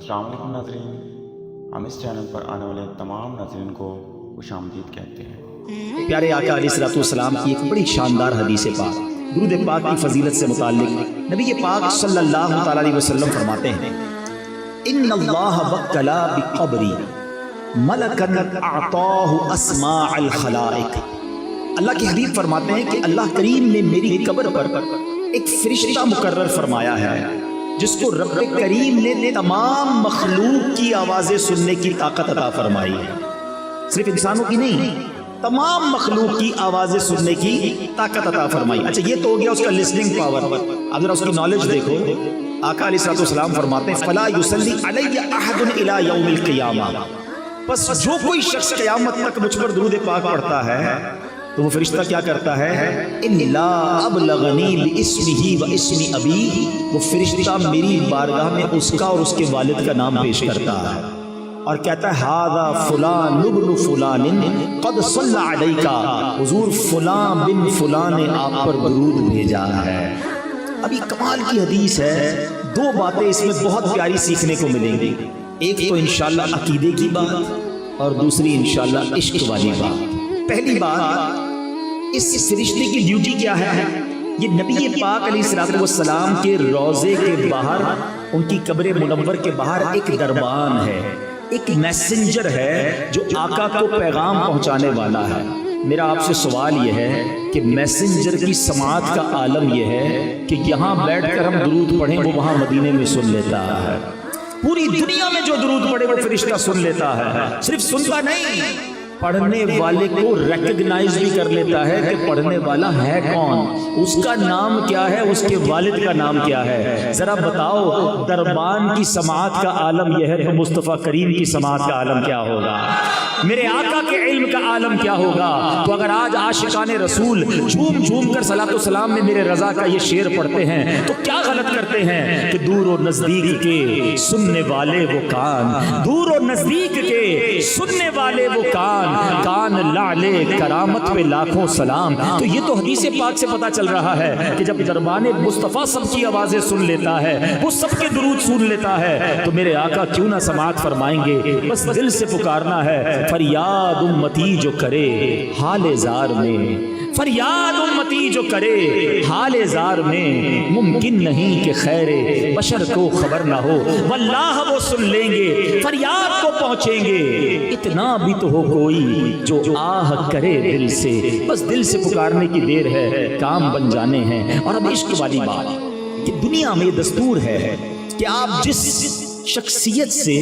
السلام علیکم ناظرین، ہم اس چینل پر آنے والے تمام ناظرین کو خوش آمدید کہتے ہیں۔ پیارے آقا علیہ الصلوۃ والسلام کی ایک بڑی شاندار حدیث پاک، درود پاک کی فضیلت سے متعلق نبی پاک صلی اللہ تعالی علیہ وسلم فرماتے ہیں: ان اللہ وکلا بقبری ملکن اعطاہ اسماء الخلائق۔ اللہ کے حبیب فرماتے ہیں کہ اللہ کریم نے میری قبر پر ایک فرشتہ مقرر فرمایا ہے جس کو رب کریم نے تمام مخلوق کی آوازیں سننے کی طاقت عطا فرمائی ہے، صرف انسانوں کی نہیں، تمام مخلوق کی آوازیں سننے کی طاقت عطا فرمائی۔ اچھا، یہ تو ہو گیا اس کا لسننگ پاور۔ اب ذرا اس کی نالج دیکھو۔ آقا علیہ الصلوۃ والسلام فرماتے ہیں: فلا یصلی علی احد الی یوم القیامہ، بس جو کوئی شخص قیامت تک مجھ پر درود پاک پڑھتا ہے تو وہ فرشتہ کیا کرتا ہے؟ الا ابلغنی باسمہ و اسم ابی، وہ فرشتہ میری بارگاہ میں اس کا اور اس کے والد کا نام پیش کرتا ہے اور کہتا ہے: ھذا فلان ابن فلان قد صلی علیک، حضور فلاں بن فلاں نے آپ پر درود بھیجا ہے۔ ابھی کمال کی حدیث ہے، دو باتیں اس میں بہت پیاری سیکھنے کو ملیں گی۔ ایک تو انشاءاللہ عقیدے کی بات اور دوسری انشاءاللہ عشق والی بات۔ پہلی بات، اس فرشتے کی ڈیوٹی کیا ہے؟ یہ نبی پاک علیہ الصلوۃ والسلام کے روضے کے باہر، ان کی قبر منور کے باہر ایک دربان ہے، ایک میسنجر ہے جو آقا کو پیغام پہنچانے والا ہے۔ میرا آپ سے سوال یہ ہے کہ میسنجر کی سماعت کا عالم یہ ہے کہ یہاں بیٹھ کر ہم درود پڑھیں وہ وہاں مدینے میں سن لیتا ہے، پوری دنیا میں جو درود پڑھے وہ فرشتہ سن لیتا ہے۔ صرف سنتا نہیں، پڑھنے والے کو ریکگنائز بھی کر لیتا ہے کہ پڑھنے والا ہے کون، اس کا نام کیا ہے، اس کے والد کا نام کیا ہے۔ ذرا بتاؤ، دربان کی سماعت کا عالم یہ ہے تو مصطفیٰ کریم کی سماعت کا عالم کیا ہوگا؟ میرے آقا کے علم کا عالم کیا ہوگا؟ تو اگر آج عاشقان رسول جھوم جھوم کر صلاۃ والسلام میں میرے رضا کا یہ شعر پڑھتے ہیں تو کیا غلط کرتے ہیں کہ دور و نزدیک کے سننے والے وہ کان، دور و نزدیک کے سننے والے وہ کان، کان لعلے کرامت پہ لاکھوں سلام۔ تو یہ تو حدیث پاک سے پتا چل رہا ہے کہ جب دربان مصطفیٰ سب کی آوازیں سن لیتا ہے، وہ سب کے درود سن لیتا ہے، تو میرے آقا کیوں نہ سماعت فرمائیں گے؟ بس دل سے پکارنا ہے، فریاد امتی جو کرے حال زار میں، فریاد امتی جو کرے حال زار میں، ممکن نہیں کہ خیر بشر کو خبر نہ ہو، واللہ وہ سن لیں گے، فریاد کو پہنچیں گے۔ اتنا بھی تو ہو کوئی جو آہ کرے دل سے، بس دل سے پکارنے کی دیر ہے، کام بن جانے ہیں۔ اور اب عشق والی بات کہ دنیا میں دستور ہے کہ آپ جس شخصیت سے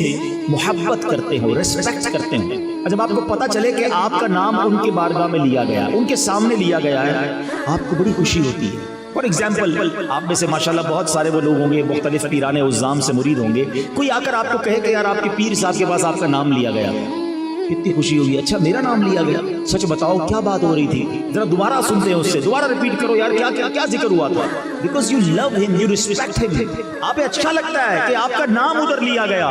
محبت کرتے ہو، ریسپیکٹ کرتے ہو، جب آپ کو پتا چلے کہ آپ کا نام ان کے بارگاہ میں لیا گیا، ان کے سامنے لیا گیا ہے، آپ کو بڑی خوشی ہوتی ہے۔ فار ایگزامپل، آپ میں سے ماشاءاللہ بہت سارے وہ لوگ ہوں گے، مختلف پیران عظام سے مرید ہوں گے، کوئی آ کر آپ کو کہے کہ یار آپ کے پیر صاحب کے پاس آپ کا نام لیا گیا، کتنی خوشی ہوگی۔ اچھا، میرا نام لیا گیا؟ سچ بتاؤ کیا بات ہو رہی تھی؟ ذرا دوبارہ سنتے ہیں اس سے، دوبارہ ریپیٹ کرو یار، کیا ذکر ہوا تھا؟ بیکاز یو لو ہم، یو ریسپیکٹ ہم، آپ اچھا لگتا ہے کہ آپ کا نام ادھر لیا گیا۔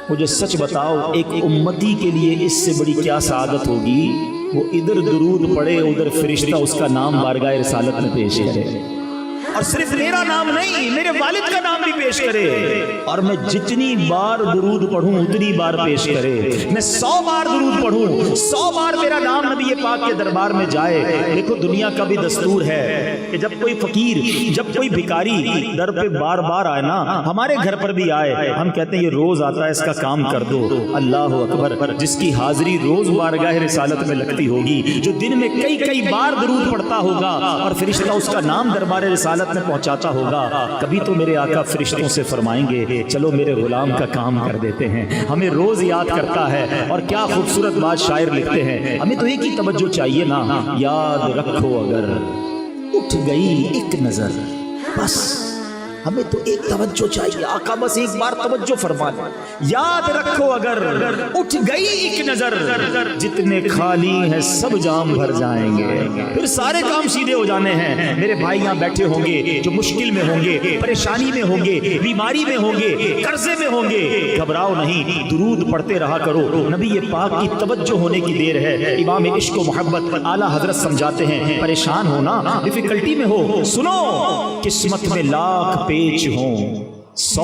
مجھے سچ بتاؤ، ایک امتی کے لیے اس سے بڑی کیا سعادت ہوگی؟ وہ ادھر درود پڑھے، ادھر فرشتہ اس کا نام بارگاہ رسالت میں پیش کرے، اور صرف میرا نام نہیں، میرے والد کا نام بھی پیش کرے، اور میں جتنی بار درود پڑھوں اتنی بار پیش کرے۔ میں 100 بار درود پڑھوں، 100 بار میرا نام نبی پاک کے دربار میں جائے۔ دیکھو، دنیا کا بھی دستور ہے کہ جب کوئی فقیر، جب کوئی بھکاری در پہ بار بار آئے نا، ہمارے گھر پر بھی آئے، ہم کہتے ہیں یہ روز آتا ہے، اس کا کام کر دو۔ اللہ اکبر، جس کی حاضری روز بارگاہ رسالت میں لگتی ہوگی، جو دن میں کئی بار درود پڑھتا ہوگا اور فرشتہ اس کا نام دربار رسالت میں پہنچاتا ہوگا، کبھی تو میرے آقا فرشتوں سے فرمائیں گے چلو میرے غلام کا کام کر دیتے ہیں، ہمیں روز یاد کرتا ہے۔ اور کیا خوبصورت بات شاعر لکھتے ہیں، ہمیں تو ایک ہی توجہ چاہیے نا، یاد رکھو اگر اٹھ گئی ایک نظر، بس ہمیں تو ایک توجہ چاہیے، آقا بس ایک بار توجہ فرما لیں، یاد رکھو اگر اٹھ گئی ایک نظر، جتنے خالی ہیں سب جام بھر جائیں گے، پھر سارے کام سیدھے ہو جانے ہیں۔ میرے بھائی یہاں بیٹھے ہوں گے جو مشکل میں ہوں گے، پریشانی میں ہوں گے، بیماری میں ہوں گے، قرضے میں ہوں گے، گھبراؤ نہیں، درود پڑھتے رہا کرو، نبی پاک کی توجہ ہونے کی دیر ہے۔ امام عشق و محبت اعلیٰ حضرت سمجھاتے ہیں، پریشان ہونا، ڈیفیکلٹی میں ہو، سنو، قسمت میں لاکھ پیچ ہوں، 100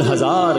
1000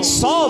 100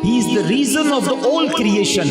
He is the reason of the all creation।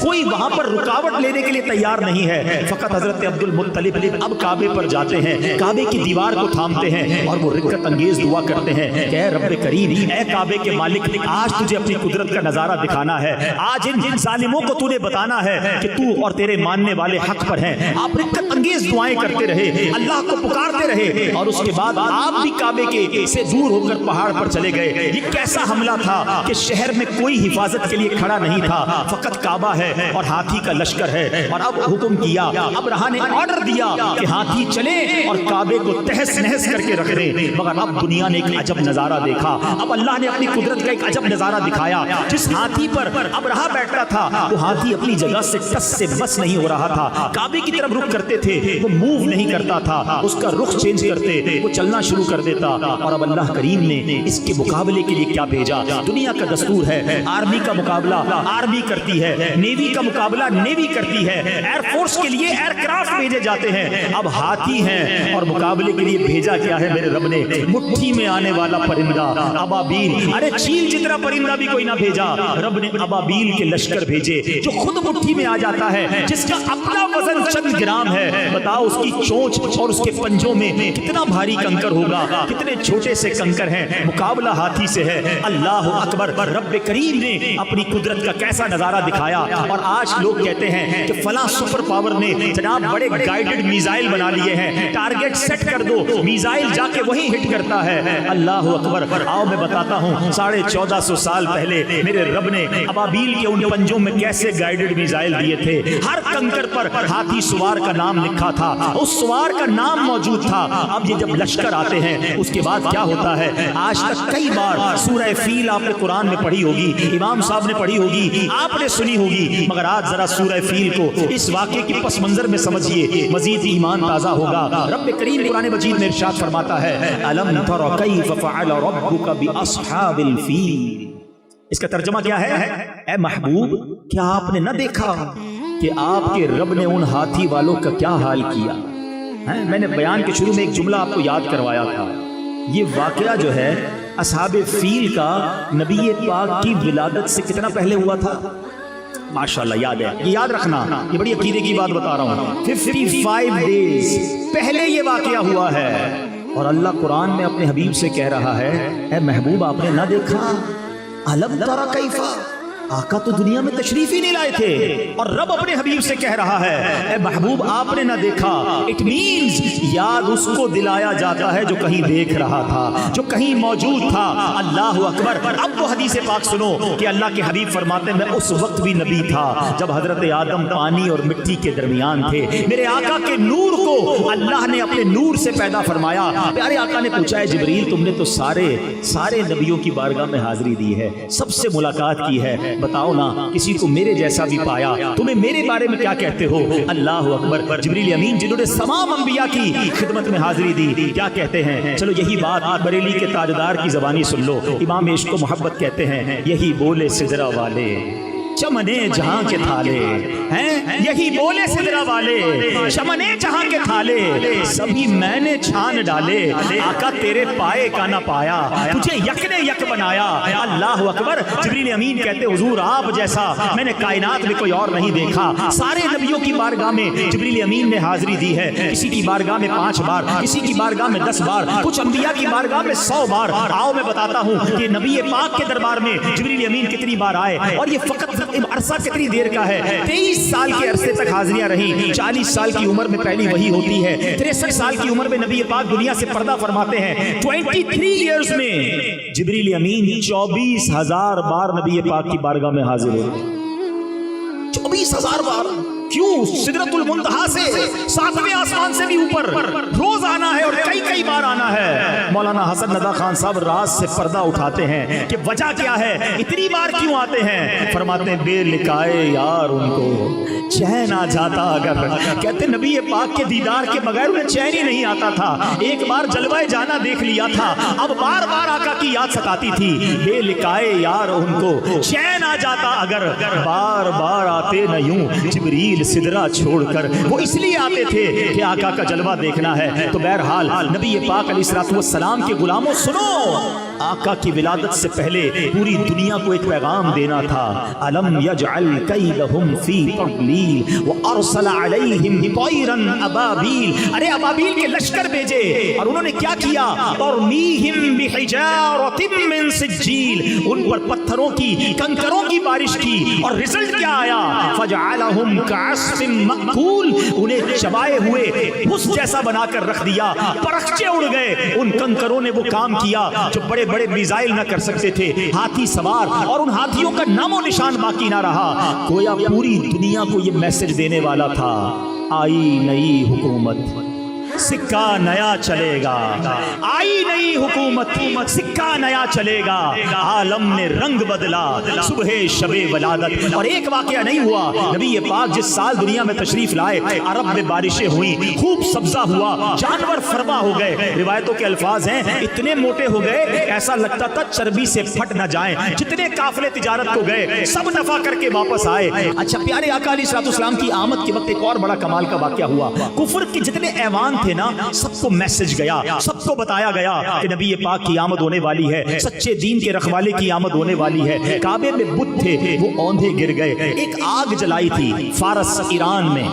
کوئی وہاں پر رکاوٹ لینے کے لیے تیار نہیں ہے. فقط حضرت عبد المطلب اب کعبے پر جاتے ہیں, کعبے کی دیوار کو تھامتے ہیں اور وہ رکعت انگیز دعا کرتے ہیں کہ اے رب کریم, اے کعبے کے مالک, آج تجھے اپنی قدرت کا نظارہ دکھانا ہے. آج ان ظالموں کو تو نے بتانا ہے کہ تو اور تیرے ماننے والے حق پر ہیں. آپ رکعت انگیز دعائیں کرتے رہے, اللہ کو پکارتے رہے, اور اس کے بعد آپ بھی کعبے کے سے دور ہو کر پہاڑ پر چلے گئے. یہ کیسا حملہ تھا کہ شہر میں کوئی حفاظت کے لیے کھڑا نہیں تھا, فقط کعبہ ہے اور ہاتھی کا لشکر ہے. اور اب حکم کیا, اب رہا نے آرڈر دیا کہ ہاتھی چلے اور کعبے کو تہس نہس کر کے رکھ دیں. مگر اب دنیا نے ایک عجب نظارہ دیکھا. اب اللہ نے اپنی قدرت کا ایک عجب نظارہ دکھایا. جس ہاتھی پر اب رہا بیٹھتا تھا, وہ ہاتھی اپنی جگہ سے ٹس سے بس نہیں ہو رہا تھا. کعبے کی طرف رخ کرتے تھے, وہ موو نہیں کرتا تھا. اس کا رخ چینج کرتے, وہ چلنا شروع کر دیتا. اور اب اللہ کریم نے اس کے مقابلے کے لیے کیا بھیجا؟ دنیا کا دستور ہے, آرمی کا مقابلہ آرمی کرتی ہے, نیوی کا مقابلہ نیوی کرتی ہے, ایئر فورس کے لیے ایئر کرافٹ بھیجے جاتے ہیں. اب ہاتھی ہیں اور مقابلے کے لیے بھیجا کیا ہے میرے رب نے؟ مٹھی میں آنے والا پرندہ ابابیل. ارے چیل جتنا پرندہ بھی کوئی نہ بھیجا, رب نے ابابیل کے لشکر بھیجے جو خود مٹھی میں آ جاتا ہے, جس کا اپنا وزن چند گرام ہے. بتاؤ اس کی چونچ اور اس کے پنجوں میں کتنا بھاری کنکر ہوگا, کتنے چھوٹے سے کنکر ہیں. مقابلہ ہاتھی سے ہے. اللہ اکبر. رب کریم نے اپنی قدرت کا کیسا نظارہ دکھایا. اور آج لوگ کہتے ہیں کہ فلاں سپر پاور نے جناب بڑے گائیڈڈ میزائل بنا لیے ہیں, ٹارگٹ سیٹ کر دو, میزائل جا کے وہی ہٹ کرتا ہے. اللہ اکبر. آؤ میں بتاتا ہوں, 1450 سال پہلے میرے رب نے ابابیل کے ان پنجوں میں کیسے گائیڈڈ میزائل دیے تھے. ہر کنکر پر ہاتھی سوار کا نام لکھا تھا, اس سوار کا نام موجود تھا. اب یہ جب لشکر آتے ہیں اس کے بعد کیا ہوتا ہے؟ آج تک کئی بار سورہ فیل آپ نے قرآن میں پڑھی ہوگی, امام صاحب نے پڑھی ہوگی, آپ نے سنی ہوگی, مگر آج ذرا سورہ فیل کو اس واقعے کی پس منظر میں سمجھیے, مزید ایمان تازہ ہوگا. رب کریم قرآن مجید میں ارشاد فرماتا ہے, الم تر کیف فعل ربک باصحاب الفیل. اس کا ترجمہ کیا ہے؟ اے محبوب, کیا آپ نے نہ دیکھا کہ آپ کے رب نے ان ہاتھی والوں کا کیا حال کیا؟ میں نے بیان کے شروع میں ایک جملہ آپ کو یاد کروایا تھا. یہ واقعہ جو ہے اصحاب فیل کا نبی پاک کی ولادت سے کتنا پہلے ہوا تھا؟ ماشاءاللہ یاد ہے. یہ یاد رکھنا, یہ بڑی عقیدے کی بات بتا رہا ہوں. 55 ڈیز پہلے یہ واقعہ ہوا ہے. اور اللہ قرآن میں اپنے حبیب سے کہہ رہا ہے, اے محبوب آپ نے نہ دیکھا؟ الم تر کیف. آقا تو دنیا میں تشریف ہی نہیں لائے تھے, اور رب اپنے حبیب سے کہہ رہا ہے, اے محبوب آپ نے نہ دیکھا. اٹ مینز یاد اس کو دلایا جاتا ہے جو کہیں دیکھ رہا تھا, جو کہیں موجود تھا. اللہ اکبر. اب وہ حدیث پاک سنو کہ اللہ کے حبیب فرماتے ہیں, میں اس وقت بھی نبی تھا جب حضرت آدم پانی اور مٹی کے درمیان تھے. میرے آقا کے نور کو اللہ نے اپنے نور سے پیدا فرمایا. پیارے آقا نے پوچھا, ہے جبریل تم نے تو سارے نبیوں کی بارگاہ میں حاضری دی ہے, سب سے ملاقات کی ہے, بتاؤ نا کسی کو میرے جیسا بھی پایا, تمہیں میرے بارے میں کیا کہتے ہو؟ اللہ اکبر. جبریل امین جنہوں نے تمام انبیاء کی خدمت میں حاضری دی, کیا کہتے ہیں؟ چلو یہی بات بریلی کے تاجدار کی زبانی سن لو. امام عشق و محبت کہتے ہیں, یہی بولے سدرا والے چمنے جہاں کے تھالے ہیں, یہی بولے سدرا والے چمنے جہاں کے تھالے, سبھی میں نے چھان ڈالے, آقا تیرے پائے کا نہ پایا, تجھے یک نے یک بنایا. اللہ اکبر. جبریل امین کہتے, حضور آپ جیسا میں نے کائنات میں کوئی اور نہیں دیکھا. سارے نبیوں کی بارگاہ میں جبریل امین نے حاضری دی ہے, کسی کی بارگاہ میں 5 بار, کسی کی بارگاہ میں 10 بار, کچھ انبیاء کی بارگاہ میں 100 بار. آؤ میں بتاتا ہوں کہ نبی پاک کے دربار میں جبریل امین کتنی بار آئے, اور یہ فقط عرصہ کتنی دیر کا ہے. 23 سال کے عرصے تک حاضریاں رہی. 40 سال کی عمر میں پہلی وحی ہوتی ہے. 63 سال کی عمر میں نبی پاک دنیا سے پردہ فرماتے ہیں. 23 ایئرز میں جبریل امین 24,000 بار نبی پاک کی بارگاہ میں حاضر ہوتے. 24,000 بار. کیوں؟ سدرۃ المنتہا سے 7ویں آسمان سے بھی اوپر روز آنا ہے اور کئی بار آنا ہے. مولانا حسن ندیٰ خان صاحب راز سے پردہ اٹھاتے ہیں کہ وجہ کیا ہے, اتنی بار کیوں آتے ہیں؟ فرماتے ہیں, بے لکائے یار ان کو چین آ جاتا اگر. کہتے نبی پاک کے دیدار کے بغیر انہیں چین ہی نہیں آتا تھا. ایک بار جلوہ جانا دیکھ لیا تھا, اب بار بار آقا کی یاد ستاتی تھی. بے لکائے یار ان کو چین آ جاتا اگر, بار بار آتے نہ یوں جبریل طویل سدرہ چھوڑ کر وہ اس لیے آتے تھے کہ آقا کا جلوہ دیکھنا ہے۔ تو بہرحال نبی پاک علیہ السلام کے غلاموں سنو، آقا کی ولادت سے پہلے پوری دنیا کو ایک پیغام دینا تھا۔ الم یجعل کیدہم فی تضلیل وارسل علیہم طیرا ابابیل، ارے ابابیل کے لشکر بھیجے اور انہوں نے کیا کیا؟ ترمیہم بحجارۃ من سجیل، ان پر پتھروں کی کنکروں کی بارش کی، اور رزلٹ کیا آیا؟ فجعلہم کعصف مأکول، انہیں چبائے ہوئے بھس جیسا بنا کر رکھ دیا، پرخچے اڑ گئے۔ ان کنکروں نے وہ کام کیا جو بڑے بڑے میزائل نہ کر سکتے تھے، ہاتھی سوار، اور ان ہاتھیوں کا نام و نشان باقی نہ رہا۔ گویا پوری دنیا کو یہ میسج دینے والا تھا، آئی نئی حکومت، سکہ نیا چلے گا، آئی نئی حکومت، سکہ نیا چلے گا، عالم نے رنگ بدلا، صبح شب ولادت۔ اور ایک واقعہ نہیں ہوا، نبی پاک جس سال دنیا میں تشریف لائے عرب میں بارشیں ہوئیں، خوب سبزہ ہوا، جانور فرما ہو گئے۔ روایتوں کے الفاظ ہیں اتنے موٹے ہو گئے ایسا لگتا تھا چربی سے پھٹ نہ جائیں۔ جتنے قافلے تجارت کو گئے سب نفع کر کے واپس آئے۔ اچھا پیارے آقا علیہ السلام کی آمد کے وقت ایک اور بڑا کمال کا واقعہ ہوا۔ کفر کے جتنے ایوان تھے نا، سب کو میسج گیا، سب کو بتایا گیا کہ نبی پاک کی آمد ہونے والی ہے، سچے دین کے رکھوالے کی آمد ہونے والی ہے۔ کعبے میں بت تھے، وہ اوندھے گر گئے۔ ایک آگ جلائی تھی فارس ایران میں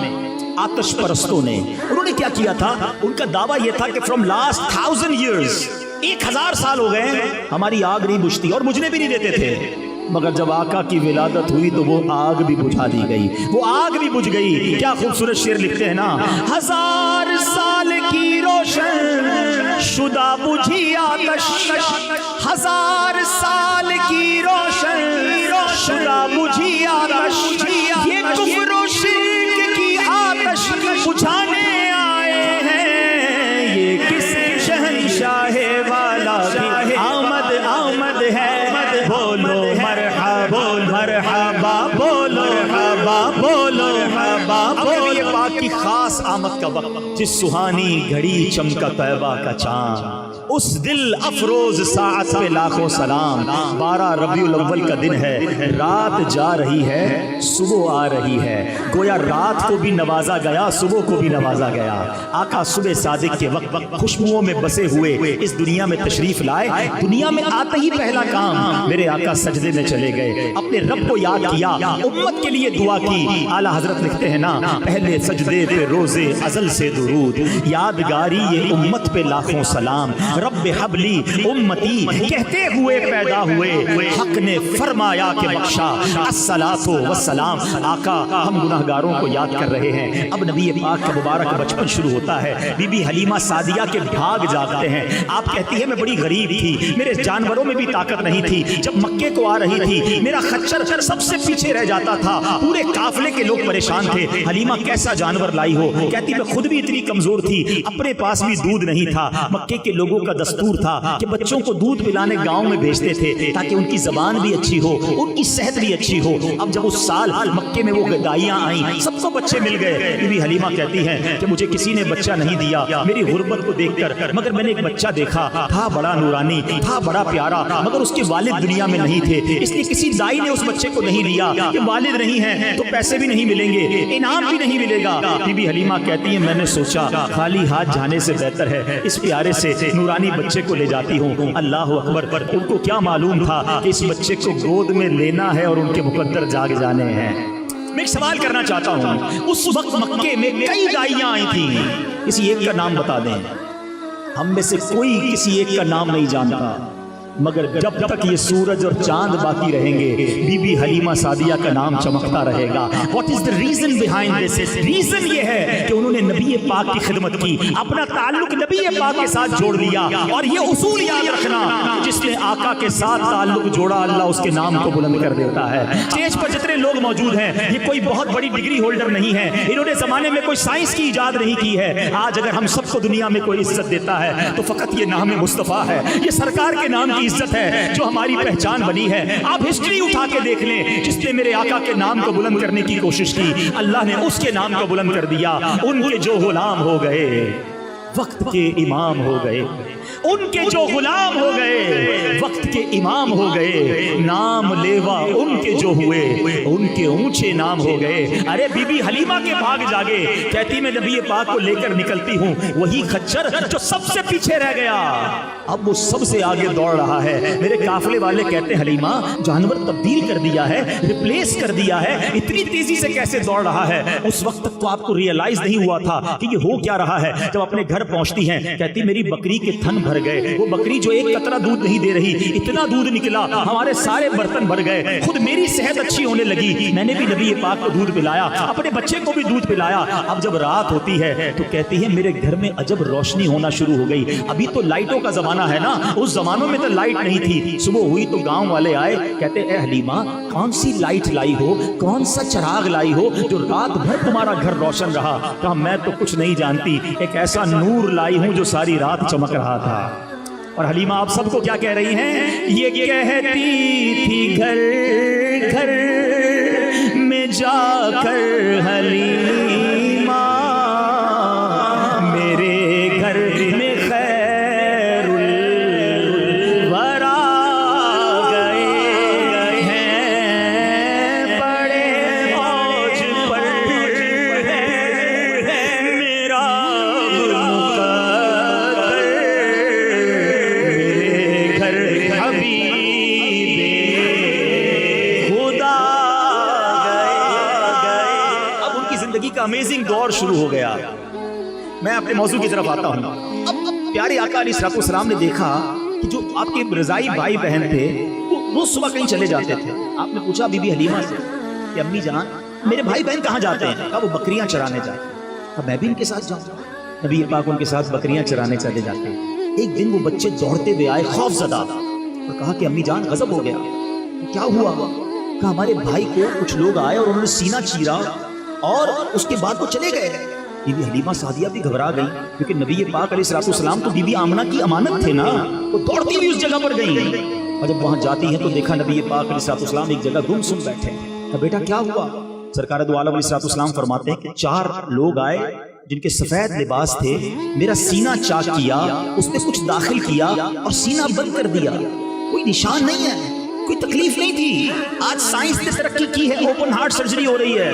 آتش پرستوں نے۔ انہوں نے کیا کیا تھا؟ ان کا دعویٰ یہ تھا کہ فرام لاسٹ 1000 years، 1000 سال ہو گئے ہماری آگ نہیں بجھتی، اور بجھنے بھی نہیں دیتے تھے۔ مگر جب آقا کی ولادت ہوئی تو وہ آگ بھی بجھا دی گئی، وہ آگ بھی بجھ گئی۔ کیا خوبصورت شعر لکھتے ہیں نا، 1000 سال کی روشن شدہ بجھی آتش، 1000 سال کی روشن شدہ بجھی آتش، یہ کفر و شرک کی آتش بجھانے آئے ہیں، یہ کس شہنشاہ والا کی آمد آمد ہے، بولو مرحبا مرحبا، بولو مرحبا، بولو مرحبا۔ نبی پاک کی خاص آمد کا وقت، جس سہانی گھڑی چمکا طیبہ کا چاند، اس دل افروز ساعت پہ لاکھوں سلام۔ 12 ربیع الاول کا دن ہے، رات جا رہی ہے، صبح آ رہی ہے۔ گویا رات کو بھی نوازا گیا، صبح کو بھی نوازا گیا۔ آقا صبح صادق کے وقت خوشبوؤں میں بسے ہوئے اس دنیا میں تشریف لائے۔ دنیا میں آتے ہی پہلا کام میرے آقا سجدے میں چلے گئے، اپنے رب کو یاد کیا، امت کے لیے دعا کی۔ اعلیٰ حضرت لکھتے ہیں نا، پہلے سجدے پہ روزے ازل سے درود، یادگاری یہ امت پہ لاکھوں سلام، رب حبلی امتی کہتے ہوئے پیدا ہوئے، حق نے فرمایا کہ بخشا، الصلاۃ والسلام۔ آقا ہم گناہگاروں کو یاد کر رہے ہیں۔ اب نبی پاک کا مبارک بچپن شروع ہوتا ہے۔ بی بی حلیمہ سعدیہ کے بھاگ جاگتے ہیں۔ آپ کہتی ہے میں بڑی غریب تھی، میرے جانوروں میں بھی طاقت نہیں تھی، جب مکے کو آ رہی تھی میرا خچر سب سے پیچھے رہ جاتا تھا، پورے قافلے کے لوگ پریشان تھے۔ حلیمہ کیسا جانور لائی ہو؟ کہتی میں خود بھی اتنی کمزور تھی، اپنے پاس بھی دودھ نہیں تھا۔ مکے کے لوگوں کا دستور تھا کہ بچوں کو دودھ پلانے گاؤں میں بھیجتے تھے تاکہ ان کی زبان بھی اچھی ہو، ان کی صحت بھی اچھی ہو۔ اب جب اس سال مکے میں وہ گدائیاں آئیں، سب کو بچے مل گئے۔ بی بی حلیمہ کہتی ہیں کہ مجھے کسی نے بچہ نہیں دیا میری غربت کو دیکھ کر، مگر میں نے ایک بچہ دیکھا، تھا بڑا نورانی، تھا بڑا پیارا، مگر اس کے والد دنیا میں نہیں تھے، اس لیے کسی دائی نے اس بچے کو نہیں لیا کہ والد نہیں ہیں تو پیسے بھی نہیں ملیں گے، انعام بھی نہیں ملے گا۔ بی بی حلیمہ کہتی ہیں میں نے سوچا خالی ہاتھ جانے سے بہتر ہے اس پیارے سے نورانی بچے کو لے جاتی ہوں۔ اللہ اکبر، ان کو کیا معلوم تھا کہ اس بچے کو گود میں لینا ہے اور ان کے مقدر جاگ جانے ہیں۔ میں ایک سوال کرنا چاہتا ہوں، اس وقت مکے میں کئی دائیاں آئی تھیں، کسی ایک کا نام بتا دیں۔ ہم میں سے کوئی کسی ایک کا نام نہیں جانتا، مگر جب تک یہ سورج اور چاند باقی رہیں گے بی بی حلیمہ سعدیہ کا نام چمکتا رہے گا۔ What is the reason behind this? Reason یہ ہے کہ انہوں نے نبی پاک کی خدمت کی، اپنا تعلق نبی پاک کے ساتھ جوڑ لیا۔ اور یہ اصول یاد رکھنا، جس نے آقا کے ساتھ تعلق جوڑا اللہ اس کے نام کو بلند کر دیتا ہے۔ اسٹیج پر جتنے لوگ موجود ہیں یہ کوئی بہت بڑی ڈگری ہولڈر نہیں ہے، انہوں نے زمانے میں کوئی سائنس کی ایجاد نہیں کی ہے۔ آج اگر ہم سب کو دنیا میں کوئی عزت دیتا ہے تو فقط یہ نام مصطفیٰ ہے، یہ سرکار کے نام کی عزت ہے جو ہماری پہچان بنی ہے۔ آپ ہسٹری اٹھا کے دیکھ لیں، جس نے میرے آقا کے نام کو بلند کرنے کی کوشش کی اللہ نے اس کے نام کو بلند کر دیا۔ ان کے جو غلام ہو گئے وقت کے امام ہو گئے، ان کے جو غلام ہو گئے وقت کے امام ہو گئے، نام لیوا ان کے جو ہوئے ان کے اونچے نام ہو گئے۔ ارے بی بی حلیمہ کے بھاگ جاگے، کہتی میں نبی پاک کو لے کر نکلتی ہوں، وہی خچر جو سب سے پیچھے رہ گیا اب وہ سب سے آگے دوڑ رہا ہے۔ میرے قافلے والے کہتے ہیں حلیمہ جانور تبدیل کر دیا ہے، ریپلیس کر دیا ہے، اتنی تیزی سے کیسے دوڑ رہا ہے؟ اس وقت تک تو آپ کو ریئلائز نہیں ہوا تھا کہ یہ ہو کیا رہا ہے۔ جب اپنے گھر پہنچتی ہیں کہتی میری بکری کے تھن بھر گئے، وہ بکری جو ایک قطرہ دودھ نہیں دے رہی، اتنا دودھ نکلا ہمارے سارے برتن بھر گئے، خود میری صحت اچھی ہونے لگی، میں نے بھی نبی پاک کو دودھ پلایا، اپنے بچے کو بھی دودھ پلایا۔ اب جب رات ہوتی ہے تو کہتی ہے میرے گھر میں عجب روشنی ہونا شروع ہو گئی، ابھی تو لائٹوں کا زمانہ ہے نا، اس زمانوں میں تو لائٹ نہیں تھی۔ صبح ہوئی تو گاؤں والے آئے، کہتے اے حلیمہ کون سی لائٹ لائی ہو، کون سا چراغ لائی ہو جو رات بھر تمہارا گھر روشن رہا؟ کہا میں تو کچھ نہیں جانتی، ایک ایسا نور لائی ہوں جو ساری رات چمک رہا تھا۔ اور حلیمہ آپ سب کو کیا کہہ رہی ہیں؟ یہ کہتی تھی گھر گھر میں جا کر حلیمہ میرے گھر میں خیر الورا گئے ہیں، بڑے موج پر میرا مقدر، میرے گھر حبیب خدا گئے۔ اب ان کی زندگی کا امیزنگ دور شروع ہو گیا۔ میں اپنے موضوع کی طرف آتا ہوں۔ اب پیارے آقا علیہ الصلوۃ والسلام نے دیکھا کہ جو آپ کے رضائی بھائی بہن تھے وہ صبح کہیں چلے جاتے تھے۔ آپ نے پوچھا بی بی حلیمہ سے کہ امی جان میرے بھائی بہن کہاں جاتے ہیں؟ کہا وہ بکریاں چرانے جاتے ہیں۔ کہا میں بھی ان کے ساتھ جاؤں؟ نبی پاک ان کے ساتھ بکریاں چرانے چلے جاتے ہیں۔ ایک دن وہ بچے دوڑتے ہوئے آئے خوف زدہ اور کہا کہ امی جان غضب ہو گیا، کیا ہوا؟ کہا ہمارے بھائی کو کچھ لوگ آئے اور انہوں نے سینہ چیرا اور اس کے بعد وہ چلے گئے۔ بی بی حلیمہ سعدیہ بھی گھبرا گئی کیونکہ نبی پاک علیہ الصلوۃ والسلام تو بی بی آمنہ کی امانت تھے نا، وہ دوڑتی ہوئی اس جگہ پر گئی اور جب وہاں جاتی ہیں تو دیکھا نبی پاک علیہ الصلوۃ والسلام ایک جگہ گم سم بیٹھے۔ کہا بیٹا کیا ہوا؟ سرکار دو عالم علیہ الصلوۃ والسلام فرماتے ہیں کہ 4 لوگ آئے جن کے سفید لباس تھے، میرا سینہ چاک کیا، اس میں کچھ داخل کیا اور سینہ بند کر دیا، کوئی نشان نہیں ہے، کوئی تکلیف نہیں تھی۔ آج سائنس نے ترقی کی ہے، اوپن ہارٹ سرجری ہو رہی ہے۔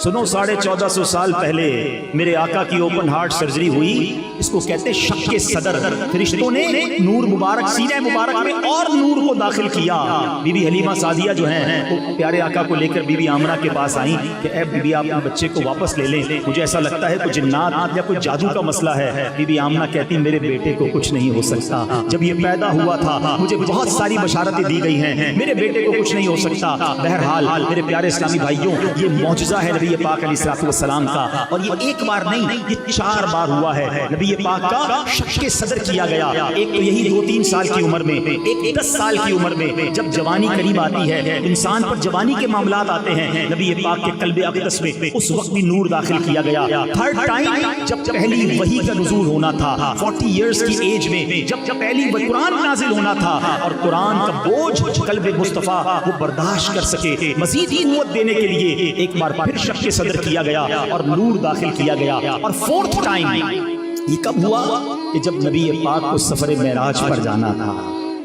سنو 1450 سال پہلے میرے آقا کی اوپن ہارٹ سرجری ہوئی، اس کو کہتے شق کے صدر۔ فرشتوں نے نور مبارک سینہ مبارک میں اور نور کو داخل کیا۔ بی بی حلیمہ سعدیہ جو ہیں وہ پیارے آقا کو لے کر بی بی آمنہ کے پاس آئیں کہ اے بی بی آپ اپنے بچے کو واپس لے لیں، مجھے ایسا لگتا ہے کوئی جنات یا کوئی جادو کا مسئلہ ہے۔ بی بی آمنہ کہتی میرے بیٹے کو کچھ نہیں ہو سکتا، جب یہ پیدا ہوا تھا مجھے بہت ساری بشارتیں دی گئی ہیں، میرے بیٹے کو کچھ نہیں ہو سکتا۔ بہرحال میرے پیارے اسلامی بھائیوں یہ معجزہ ہے نبی پاک علیہ الصلوۃ والسلام کا، اور یہ ایک بار نہیں یہ 4 بار ہوا ہے۔ نبی پاک کا شق کے صدر کیا گیا، ایک تو یہی 2-3 سال کی عمر میں، ایک 10 سال کی عمر میں، جب جوانی قریب آتی ہے انسان پر جوانی کے معاملات آتے ہیں، نبی پاک کے قلب اقدس میں اس وقت بھی نور داخل کیا گیا۔ 3rd ٹائم جب پہلی وحی کا نزول ہونا تھا 40 ایئرز کی ایج میں، جب پہلی قرآن نازل ہونا تھا اور قرآن کا بوجھ قلب مصطفیٰ وہ برداشت کر سکے، مزید قوت دینے کے لیے ایک بار پھر شق کے صدر کیا گیا اور نور داخل کیا گیا۔ اور 4th ٹائم یہ کب ہوا کہ جب نبی پاک کو سفر معراج پر جانا تھا،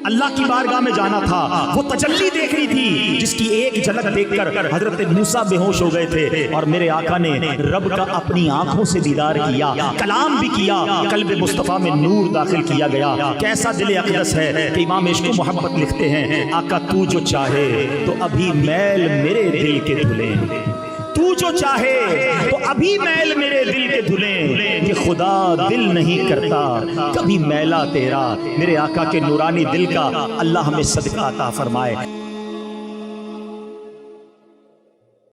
اللہ کی بارگاہ میں جانا تھا، وہ تجلی دیکھنی تھی جس کی ایک جھلک دیکھ کر حضرت موسیٰ بے ہوش ہو گئے تھے، اور میرے آقا نے رب کا اپنی آنکھوں سے دیدار کیا، کلام بھی کیا، قلب مصطفیٰ میں نور داخل کیا گیا۔ کیسا دل اقدس ہے کہ امام عشق و محبت لکھتے ہیں آقا تو جو چاہے تو ابھی میل میرے دل کے دھلیں، تو جو چاہے تو ابھی میل میرے دل کے دھلیں، یہ خدا دل نہیں کرتا کبھی میلا تیرا۔ میرے آقا کے نورانی دل کا اللہ ہمیں صدقہ عطا فرمائے۔